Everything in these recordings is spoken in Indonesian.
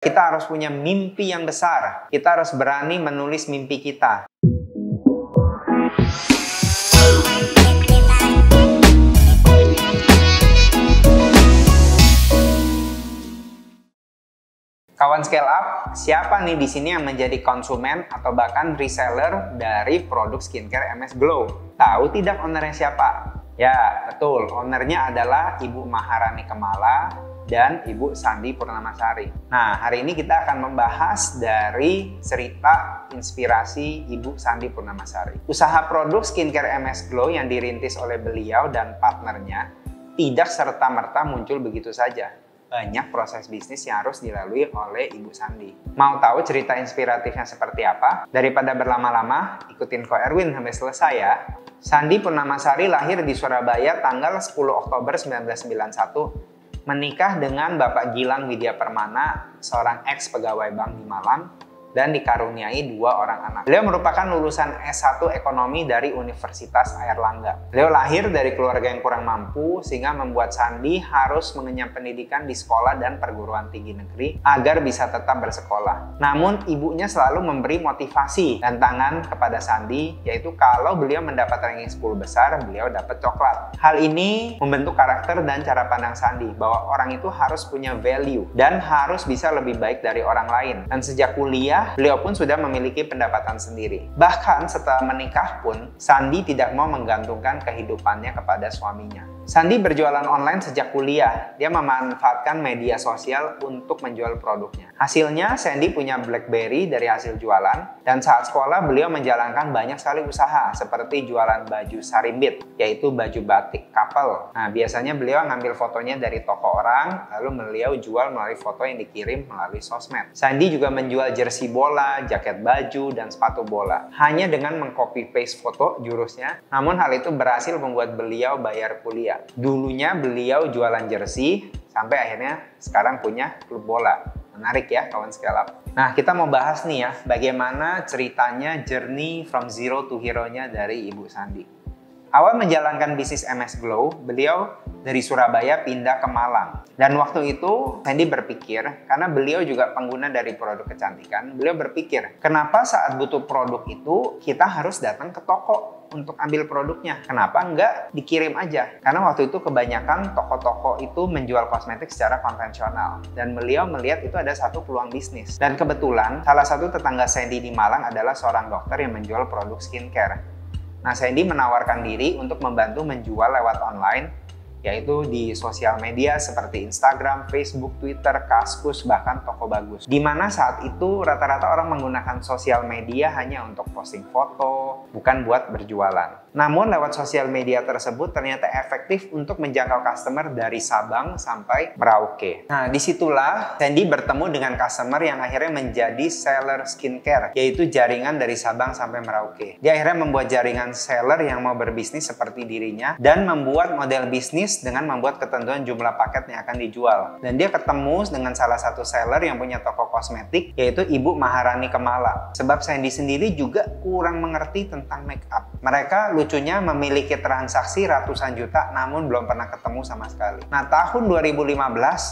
Kita harus punya mimpi yang besar. Kita harus berani menulis mimpi kita. Kawan scale up, siapa nih di sini yang menjadi konsumen atau bahkan reseller dari produk skincare MS Glow? Tahu tidak ownernya siapa? Ya, betul. Ownernya adalah Ibu Maharani Kemala dan Ibu Sandi Purnamasari. Nah, hari ini kita akan membahas dari cerita inspirasi Ibu Sandi Purnamasari. Usaha produk skincare MS Glow yang dirintis oleh beliau dan partnernya tidak serta-merta muncul begitu saja. Banyak proses bisnis yang harus dilalui oleh Ibu Sandi. Mau tahu cerita inspiratifnya seperti apa? Daripada berlama-lama, ikutin Ko Erwin sampai selesai ya. Sandi Purnamasari lahir di Surabaya tanggal 10 Oktober 1991. Menikah dengan Bapak Gilang Widya Permana, seorang ex-pegawai bank di Malang, dan dikaruniai 2 orang anak. Beliau merupakan lulusan S1 Ekonomi dari Universitas Airlangga. Beliau lahir dari keluarga yang kurang mampu, sehingga membuat Sandi harus mengenyam pendidikan di sekolah dan perguruan tinggi negeri agar bisa tetap bersekolah. Namun, ibunya selalu memberi motivasi dan tangan kepada Sandi, yaitu kalau beliau mendapat ranking 10 besar, beliau dapat coklat. Hal ini membentuk karakter dan cara pandang Sandi, bahwa orang itu harus punya value dan harus bisa lebih baik dari orang lain. Dan sejak kuliah, beliau pun sudah memiliki pendapatan sendiri. Bahkan setelah menikah pun, Sandi tidak mau menggantungkan kehidupannya kepada suaminya. Sandi berjualan online sejak kuliah. Dia memanfaatkan media sosial untuk menjual produknya. Hasilnya, Sandi punya BlackBerry dari hasil jualan. Dan saat sekolah, beliau menjalankan banyak sekali usaha, seperti jualan baju sarimbit, yaitu baju batik couple. Nah, biasanya beliau ngambil fotonya dari toko orang, lalu beliau jual melalui foto yang dikirim melalui sosmed. Sandi juga menjual jersey bola, jaket baju, dan sepatu bola. Hanya dengan mengcopy paste foto jurusnya, namun hal itu berhasil membuat beliau bayar kuliah. Dulunya beliau jualan jersey, sampai akhirnya sekarang punya klub bola. Menarik ya kawan scale up. Nah, kita mau bahas nih ya, bagaimana ceritanya journey from zero to hero-nya dari Ibu Sandi. Awal menjalankan bisnis MS Glow, beliau dari Surabaya pindah ke Malang. Dan waktu itu, Sandi berpikir, karena beliau juga pengguna dari produk kecantikan, beliau berpikir, kenapa saat butuh produk itu, kita harus datang ke toko untuk ambil produknya? Kenapa enggak dikirim aja? Karena waktu itu kebanyakan toko-toko itu menjual kosmetik secara konvensional. Dan beliau melihat itu ada satu peluang bisnis. Dan kebetulan, salah satu tetangga Sandi di Malang adalah seorang dokter yang menjual produk skincare. Nah, Sandi menawarkan diri untuk membantu menjual lewat online, yaitu di sosial media seperti Instagram, Facebook, Twitter, Kaskus, bahkan Toko Bagus. Di mana saat itu rata-rata orang menggunakan sosial media hanya untuk posting foto, bukan buat berjualan. Namun lewat sosial media tersebut ternyata efektif untuk menjangkau customer dari Sabang sampai Merauke. Nah, disitulah Sandi bertemu dengan customer yang akhirnya menjadi seller skincare, yaitu jaringan dari Sabang sampai Merauke. Dia akhirnya membuat jaringan seller yang mau berbisnis seperti dirinya dan membuat model bisnis dengan membuat ketentuan jumlah paket yang akan dijual. Dan dia ketemu dengan salah satu seller yang punya toko kosmetik, yaitu Ibu Maharani Kemala. Sebab Sandi sendiri juga kurang mengerti tentang make up. Mereka lucunya memiliki transaksi ratusan juta namun belum pernah ketemu sama sekali. Nah, tahun 2015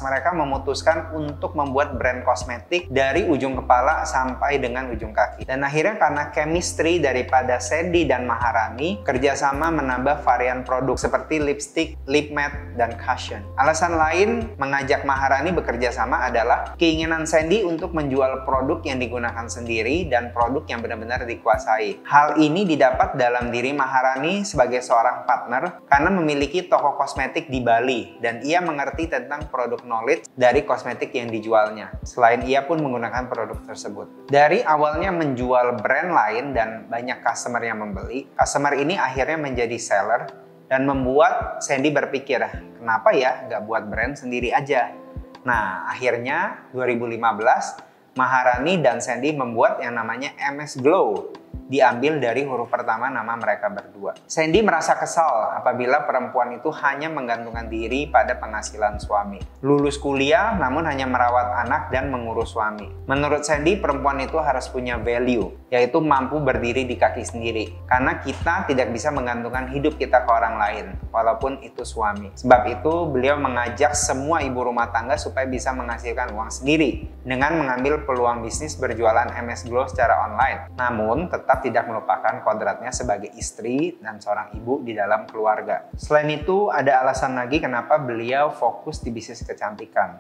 mereka memutuskan untuk membuat brand kosmetik dari ujung kepala sampai dengan ujung kaki. Dan akhirnya karena chemistry daripada Sandi dan Maharani, kerjasama menambah varian produk seperti lipstick, lip matte, dan cushion. Alasan lain mengajak Maharani bekerja sama adalah keinginan Sandi untuk menjual produk yang digunakan sendiri dan produk yang benar-benar dikuasai. Hal ini didapat dalam diri Maharani sebagai seorang partner karena memiliki toko kosmetik di Bali dan ia mengerti tentang produk knowledge dari kosmetik yang dijualnya. Selain ia pun menggunakan produk tersebut. Dari awalnya menjual brand lain dan banyak customer yang membeli, customer ini akhirnya menjadi seller dan membuat Sandi berpikir, kenapa ya nggak buat brand sendiri aja? Nah, akhirnya 2015 Maharani dan Sandi membuat yang namanya MS Glow. diambil dari huruf pertama nama mereka berdua. Sandy merasa kesal apabila perempuan itu hanya menggantungkan diri pada penghasilan suami. Lulus kuliah namun hanya merawat anak dan mengurus suami. Menurut Sandy, perempuan itu harus punya value, yaitu mampu berdiri di kaki sendiri. Karena kita tidak bisa menggantungkan hidup kita ke orang lain, walaupun itu suami. Sebab itu, beliau mengajak semua ibu rumah tangga supaya bisa menghasilkan uang sendiri dengan mengambil peluang bisnis berjualan MS Glow secara online. Namun, tetap tidak melupakan kodratnya sebagai istri dan seorang ibu di dalam keluarga. Selain itu, ada alasan lagi kenapa beliau fokus di bisnis kecantikan.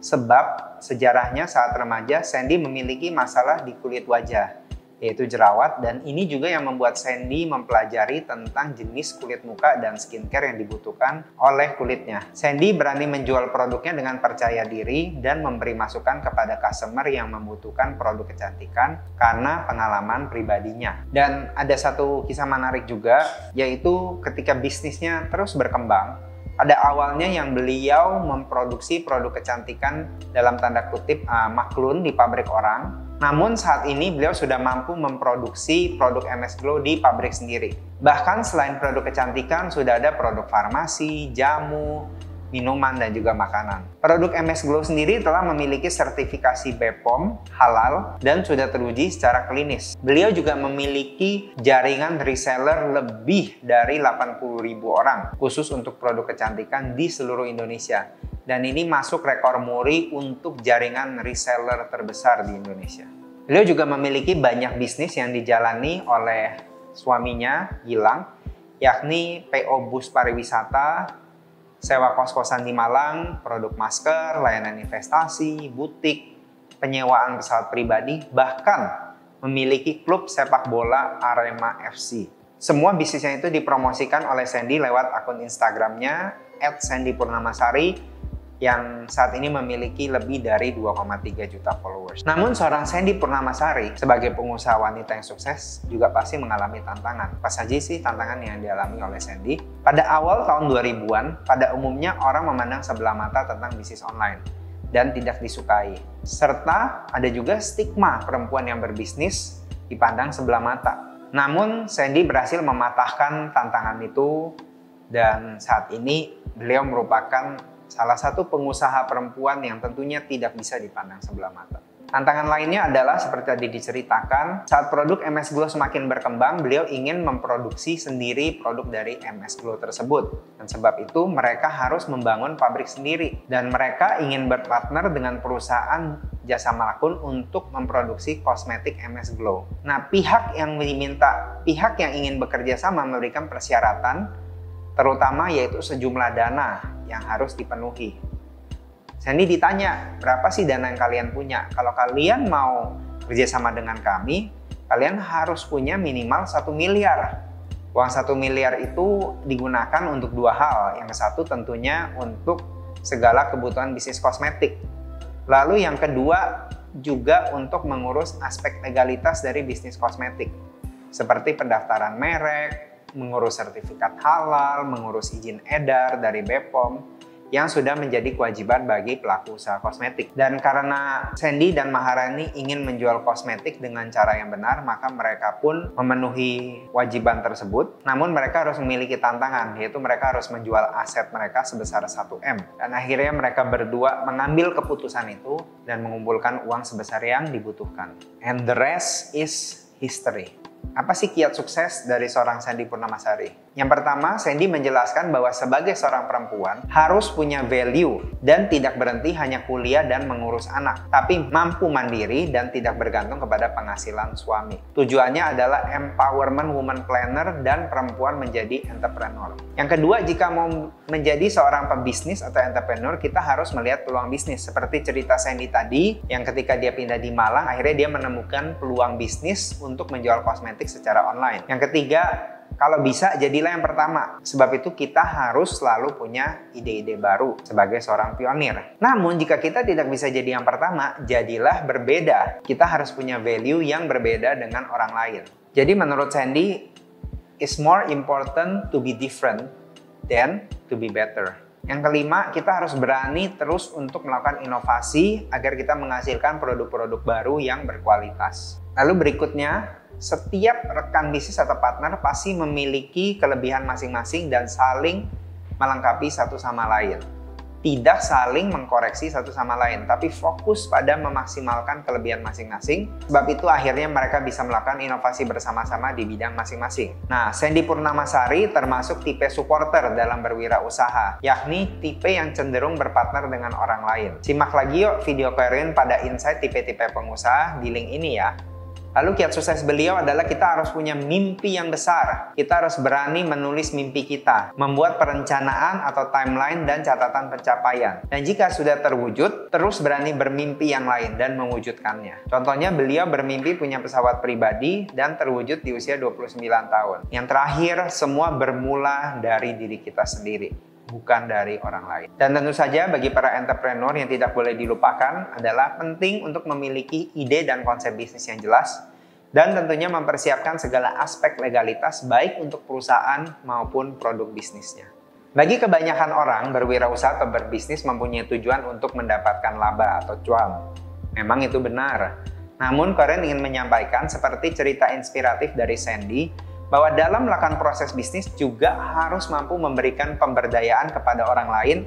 Sebab sejarahnya saat remaja, Sandy memiliki masalah di kulit wajah, yaitu jerawat, dan ini juga yang membuat Sandy mempelajari tentang jenis kulit muka dan skincare yang dibutuhkan oleh kulitnya. Sandy berani menjual produknya dengan percaya diri dan memberi masukan kepada customer yang membutuhkan produk kecantikan karena pengalaman pribadinya. Dan ada satu kisah menarik juga, yaitu ketika bisnisnya terus berkembang, pada awalnya yang beliau memproduksi produk kecantikan dalam tanda kutip maklun di pabrik orang. Namun saat ini beliau sudah mampu memproduksi produk MS Glow di pabrik sendiri. Bahkan selain produk kecantikan sudah ada produk farmasi, jamu, minuman, dan juga makanan. Produk MS Glow sendiri telah memiliki sertifikasi BPOM, halal, dan sudah teruji secara klinis. Beliau juga memiliki jaringan reseller lebih dari 80.000 orang, khusus untuk produk kecantikan di seluruh Indonesia. Dan ini masuk rekor muri untuk jaringan reseller terbesar di Indonesia. Beliau juga memiliki banyak bisnis yang dijalani oleh suaminya, Gilang, yakni PO Bus Pariwisata, sewa kos-kosan di Malang, produk masker, layanan investasi, butik, penyewaan pesawat pribadi, bahkan memiliki klub sepak bola Arema FC. Semua bisnisnya itu dipromosikan oleh Sandy lewat akun Instagramnya @sandypurnamasari yang saat ini memiliki lebih dari 2,3 juta followers. Namun seorang Sandy Purnamasari sebagai pengusaha wanita yang sukses juga pasti mengalami tantangan. Apa saja sih tantangan yang dialami oleh Sandy? Pada awal tahun 2000-an, pada umumnya orang memandang sebelah mata tentang bisnis online dan tidak disukai. Serta ada juga stigma perempuan yang berbisnis dipandang sebelah mata. Namun Sandy berhasil mematahkan tantangan itu dan saat ini beliau merupakan salah satu pengusaha perempuan yang tentunya tidak bisa dipandang sebelah mata. Tantangan lainnya adalah seperti tadi diceritakan, saat produk MS Glow semakin berkembang, beliau ingin memproduksi sendiri produk dari MS Glow tersebut. Dan sebab itu mereka harus membangun pabrik sendiri. Dan mereka ingin berpartner dengan perusahaan jasa malakun untuk memproduksi kosmetik MS Glow. Nah, pihak yang ingin bekerja sama memberikan persyaratan, terutama yaitu sejumlah dana yang harus dipenuhi. Sandy ditanya, berapa sih dana yang kalian punya? Kalau kalian mau kerjasama dengan kami, kalian harus punya minimal 1 miliar. Uang 1 miliar itu digunakan untuk dua hal. Yang satu tentunya untuk segala kebutuhan bisnis kosmetik. Lalu yang kedua juga untuk mengurus aspek legalitas dari bisnis kosmetik. Seperti pendaftaran merek, mengurus sertifikat halal, mengurus izin edar dari BPOM yang sudah menjadi kewajiban bagi pelaku usaha kosmetik. Dan karena Sandy dan Maharani ingin menjual kosmetik dengan cara yang benar, maka mereka pun memenuhi kewajiban tersebut. Namun mereka harus memiliki tantangan, yaitu mereka harus menjual aset mereka sebesar 1M. Dan akhirnya mereka berdua mengambil keputusan itu dan mengumpulkan uang sebesar yang dibutuhkan. And the rest is history. Apa sih kiat sukses dari seorang Sandy Purnamasari? Yang pertama, Sandy menjelaskan bahwa sebagai seorang perempuan harus punya value dan tidak berhenti hanya kuliah dan mengurus anak, tapi mampu mandiri dan tidak bergantung kepada penghasilan suami. Tujuannya adalah empowerment woman planner dan perempuan menjadi entrepreneur. Yang kedua, jika mau menjadi seorang pebisnis atau entrepreneur, kita harus melihat peluang bisnis. Seperti cerita Sandy tadi, yang ketika dia pindah di Malang, akhirnya dia menemukan peluang bisnis untuk menjual kosmetik secara online. Yang ketiga, kalau bisa jadilah yang pertama. Sebab itu kita harus selalu punya ide-ide baru sebagai seorang pionir. Namun jika kita tidak bisa jadi yang pertama, jadilah berbeda. Kita harus punya value yang berbeda dengan orang lain. Jadi menurut Sandy, it's more important to be different than to be better. Yang kelima, kita harus berani terus untuk melakukan inovasi agar kita menghasilkan produk-produk baru yang berkualitas. Lalu berikutnya, setiap rekan bisnis atau partner pasti memiliki kelebihan masing-masing dan saling melengkapi satu sama lain. Tidak saling mengkoreksi satu sama lain, tapi fokus pada memaksimalkan kelebihan masing-masing. Sebab itu akhirnya mereka bisa melakukan inovasi bersama-sama di bidang masing-masing. Nah, Sandy Purnamasari termasuk tipe supporter dalam berwirausaha, yakni tipe yang cenderung berpartner dengan orang lain. Simak lagi yuk video Corin pada insight tipe-tipe pengusaha di link ini ya. Lalu kiat sukses beliau adalah kita harus punya mimpi yang besar. Kita harus berani menulis mimpi kita, membuat perencanaan atau timeline dan catatan pencapaian. Dan jika sudah terwujud, terus berani bermimpi yang lain dan mewujudkannya. Contohnya beliau bermimpi punya pesawat pribadi dan terwujud di usia 29 tahun. Yang terakhir, semua bermula dari diri kita sendiri, bukan dari orang lain. Dan tentu saja bagi para entrepreneur yang tidak boleh dilupakan adalah penting untuk memiliki ide dan konsep bisnis yang jelas dan tentunya mempersiapkan segala aspek legalitas baik untuk perusahaan maupun produk bisnisnya. Bagi kebanyakan orang, berwirausaha atau berbisnis mempunyai tujuan untuk mendapatkan laba atau cuan. Memang itu benar. Namun Corin ingin menyampaikan seperti cerita inspiratif dari Sandy, bahwa dalam melakukan proses bisnis juga harus mampu memberikan pemberdayaan kepada orang lain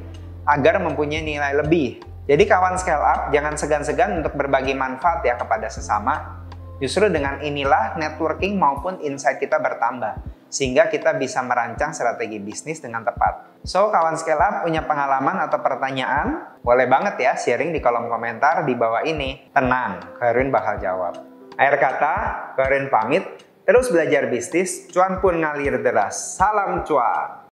agar mempunyai nilai lebih. Jadi kawan scale up, jangan segan-segan untuk berbagi manfaat ya kepada sesama. Justru dengan inilah networking maupun insight kita bertambah, sehingga kita bisa merancang strategi bisnis dengan tepat. So, kawan scale up punya pengalaman atau pertanyaan? Boleh banget ya sharing di kolom komentar di bawah ini. Tenang, Corin bakal jawab. Akhir kata, Corin pamit. Terus belajar bisnis, cuan pun ngalir deras. Salam cuan!